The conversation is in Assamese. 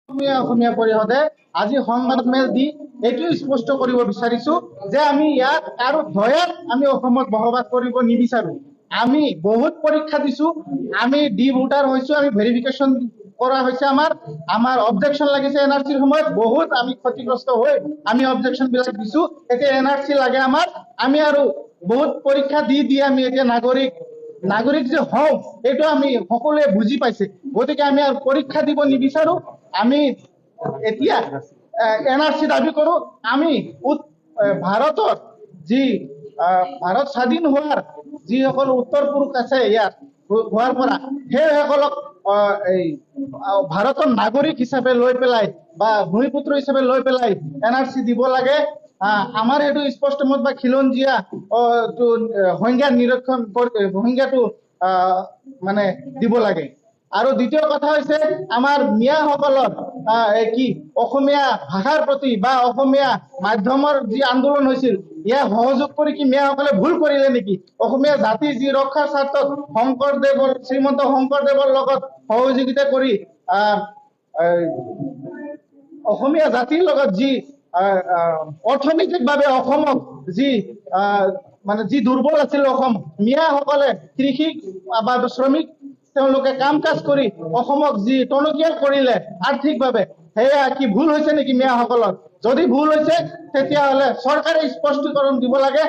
অসমীয়া পৰিষদে আজি সংবাদমেল দি এইটো স্পষ্ট কৰিব বিচাৰিছো যে আমি ইয়াত কাৰো ভয়ত আমি অসমত বসবাস কৰিব নিবিচাৰো। আমি বহুত পৰীক্ষা দিছো, আমি ডি ভোটাৰ হৈছো, আমি ভেৰিফিকেশ্যন কৰা হৈছে, আমাৰ অবজেকশ্যন লাগিছে এনআৰচিৰ সময়ত বহুত আমি ক্ষতিগ্ৰস্ত হৈ আমি অবজেকশ্যন বিলাক দিছো। এতিয়া এনআৰচি লাগে আমাৰ, আমি আৰু বহুত পৰীক্ষা দি আমি এতিয়া নাগৰিক যে হওঁ এইটো আমি সকলোৱে বুজি পাইছে। গতিকে আমি আৰু পৰীক্ষা দিব নিবিচাৰো। আমি এতিয়া এনআৰচি দাবী কৰো। আমি ভাৰতৰ যি ভাৰত স্বাধীন হোৱাৰ যিসকল উত্তৰ পুৰুষ আছে ইয়াত হোৱাৰ পৰা সেইসকলক এই ভাৰতৰ নাগৰিক হিচাপে লৈ পেলাই বা ভূমিপুত্ৰ হিচাপে লৈ পেলাই এনআৰচি দিব লাগে। আমাৰ এইটো স্পষ্ট মত বা খিলঞ্জীয়া সংজ্ঞা নিৰীক্ষণ সংজ্ঞাটো মানে দিব লাগে। আৰু দ্বিতীয় কথা হৈছে আমাৰ মিয়াসকলৰ কি অসমীয়া ভাষাৰ প্ৰতি বা অসমীয়া মাধ্যমৰ যি আন্দোলন হৈছিল ইয়াক সহযোগ কৰি কি মিয়াসকলে ভুল কৰিলে নেকি? অসমীয়া জাতি যি ৰক্ষাৰ স্বাৰ্থত শ্ৰীমন্ত শংকৰদেৱৰ লগত সহযোগিতা কৰি অসমীয়া জাতিৰ লগত যি অৰ্থনৈতিকভাৱে অসমক যি মানে যি দুৰ্বল আছিল অসম, মিয়াসকলে কৃষি বা শ্ৰমিক তেওঁলোকে কাম কাজ কৰি অসমক যি টনকিয়াল কৰিলে আৰ্থিকভাৱে, সেয়া কি ভুল হৈছে নেকি মিয়াসকলৰ? যদি ভুল হৈছে তেতিয়াহ'লে চৰকাৰে স্পষ্টীকৰণ দিব লাগে।